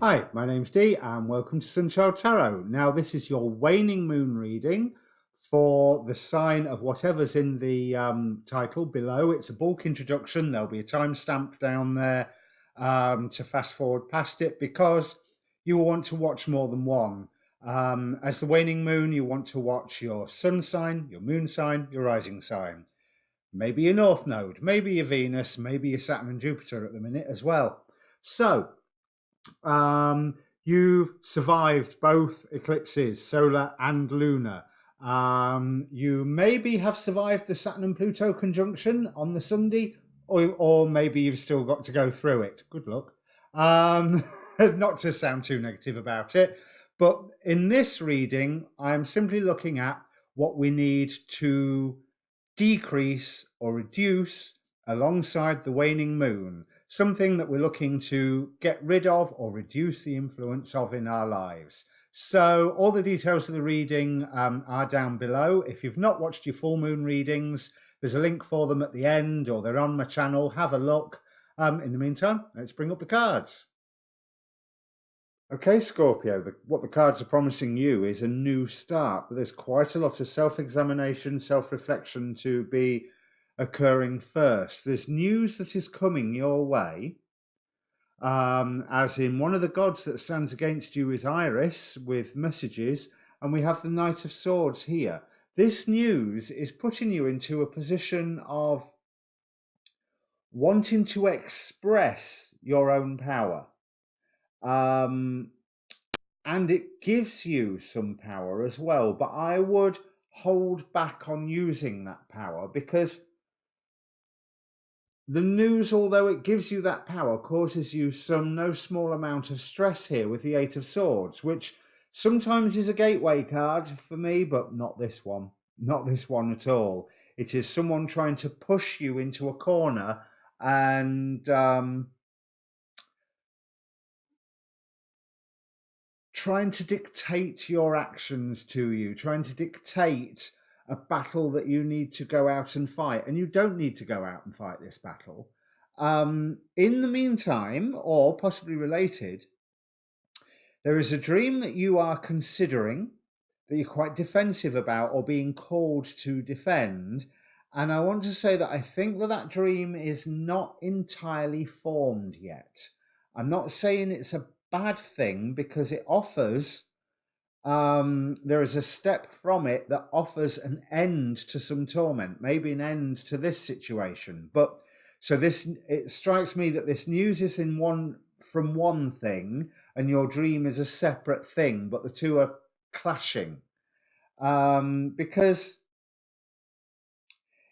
Hi, my name's Dee and welcome to Sunchild Tarot. Now this is your waning moon reading for the sign of whatever's in the title below. It's a bulk introduction. There'll be a timestamp down there to fast forward past it because you will want to watch more than one. As the waning moon, you want to watch your sun sign, your moon sign, your rising sign. Maybe your north node, maybe your Venus, maybe your Saturn and Jupiter at the minute as well. So, you've survived both eclipses, solar and lunar. You maybe have survived the Saturn and Pluto conjunction on the Sunday, or maybe you've still got to go through it. Good luck. Not to sound too negative about it, but in this reading, I'm simply looking at what we need to decrease or reduce alongside the waning moon. Something that we're looking to get rid of or reduce the influence of in our lives. So all the details of the reading are down below. If you've not watched your full moon readings, there's a link for them at the end, or they're on my channel. Have a look. In the meantime, let's bring up the cards. Okay, Scorpio, what the cards are promising you is a new start, but there's quite a lot of self-examination, self-reflection to be occurring first. There's news that is coming your way, as in one of the gods that stands against you is Iris with messages, and we have the Knight of Swords here. This news is putting you into a position of wanting to express your own power. And it gives you some power as well, but I would hold back on using that power because the news, although it gives you that power, causes you no small amount of stress here with the Eight of Swords, which sometimes is a gateway card for me, but not this one. Not this one at all. It is someone trying to push you into a corner and trying to dictate your actions to you, trying to dictate a battle that you need to go out and fight. And you don't need to go out and fight this battle. In the meantime, or possibly related, there is a dream that you are considering that you're quite defensive about or being called to defend. And I want to say that I think that dream is not entirely formed yet. I'm not saying it's a bad thing because it offers, there is a step from it that offers an end to some torment, maybe an end to this situation. But so it strikes me that this news is from one thing and your dream is a separate thing, but the two are clashing. Because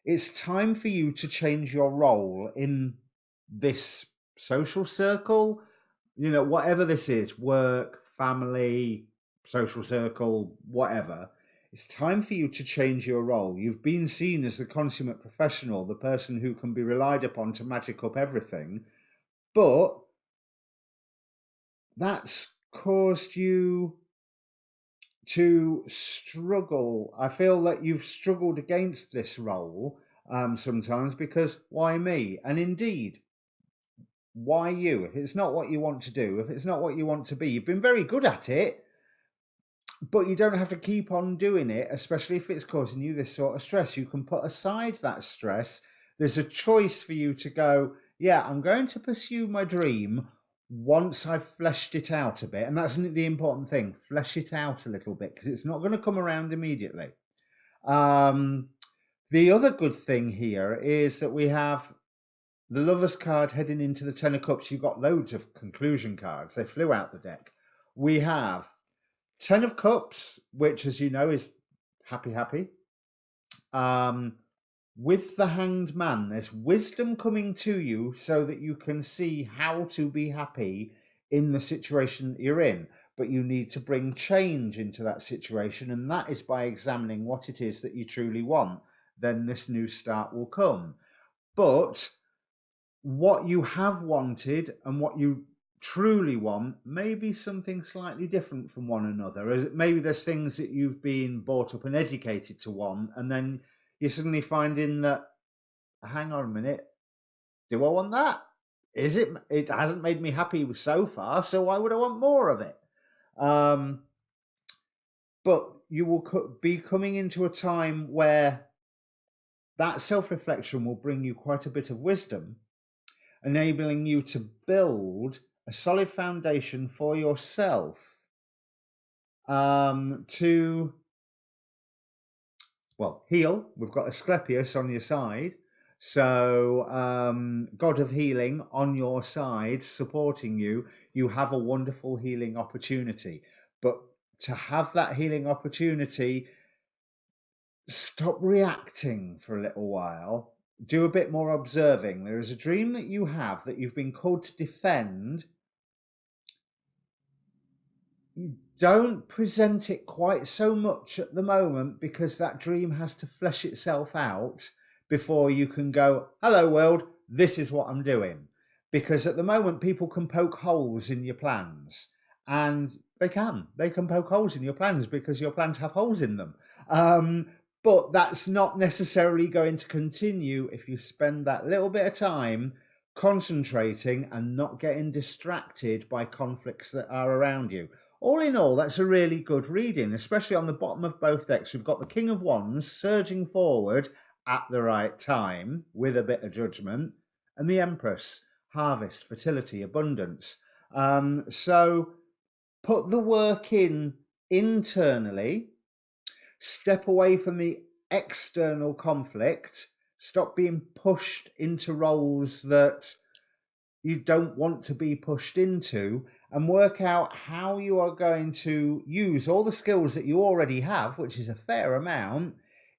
it's time for you to change your role in this social circle, whatever this is, work, family, social circle, whatever. It's time for you to change your role. You've been seen as the consummate professional, the person who can be relied upon to magic up everything, but that's caused you to struggle. I feel that you've struggled against this role sometimes because why me? And indeed, why you? If it's not what you want to do, if it's not what you want to be, you've been very good at it, but you don't have to keep on doing it, especially if it's causing you this sort of stress. You can put aside that stress. There's a choice for you to go, yeah, I'm going to pursue my dream once I've fleshed it out a bit. And that's the important thing, flesh it out a little bit, because it's not going to come around immediately. The other good thing here is that we have the Lover's card heading into the Ten of Cups. You've got loads of conclusion cards. They flew out the deck. We have Ten of Cups, which, as you know, is happy, happy. With the Hanged Man, there's wisdom coming to you so that you can see how to be happy in the situation that you're in. But you need to bring change into that situation, and that is by examining what it is that you truly want. Then this new start will come. But what you have wanted and what you truly want may be something slightly different from one another. Maybe there's things that you've been brought up and educated to want, and then you're suddenly finding that, hang on a minute, do I want that? It hasn't made me happy so far, so why would I want more of it? But you will be coming into a time where that self-reflection will bring you quite a bit of wisdom, enabling you to build a solid foundation for yourself, to, well, heal. We've got Asclepius on your side. So, God of healing on your side, supporting you. You have a wonderful healing opportunity. But to have that healing opportunity, stop reacting for a little while. Do a bit more observing. There is a dream that you have that you've been called to defend. You don't present it quite so much at the moment because that dream has to flesh itself out before you can go, hello world, this is what I'm doing. Because at the moment people can poke holes in your plans, and they can poke holes in your plans because your plans have holes in them. But that's not necessarily going to continue if you spend that little bit of time concentrating and not getting distracted by conflicts that are around you. All in all, that's a really good reading, especially on the bottom of both decks. We've got the King of Wands surging forward at the right time with a bit of judgment, and the Empress, harvest, fertility, abundance. So put the work in internally, step away from the external conflict, stop being pushed into roles that you don't want to be pushed into, and work out how you are going to use all the skills that you already have, which is a fair amount,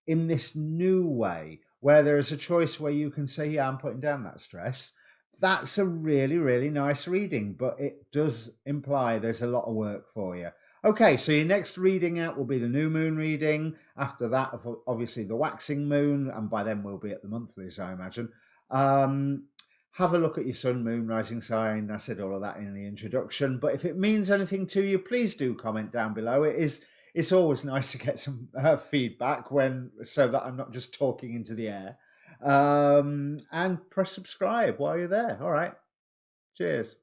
in this new way, where there is a choice where you can say, yeah, I'm putting down that stress. That's a really, really nice reading, but it does imply there's a lot of work for you. Okay, so your next reading out will be the new moon reading. After that, obviously the waxing moon, and by then we'll be at the monthlies, I imagine. Have a look at your sun, moon, rising sign. I said all of that in the introduction. But if it means anything to you, please do comment down below. It's always nice to get some feedback so that I'm not just talking into the air. And press subscribe while you're there. All right. Cheers.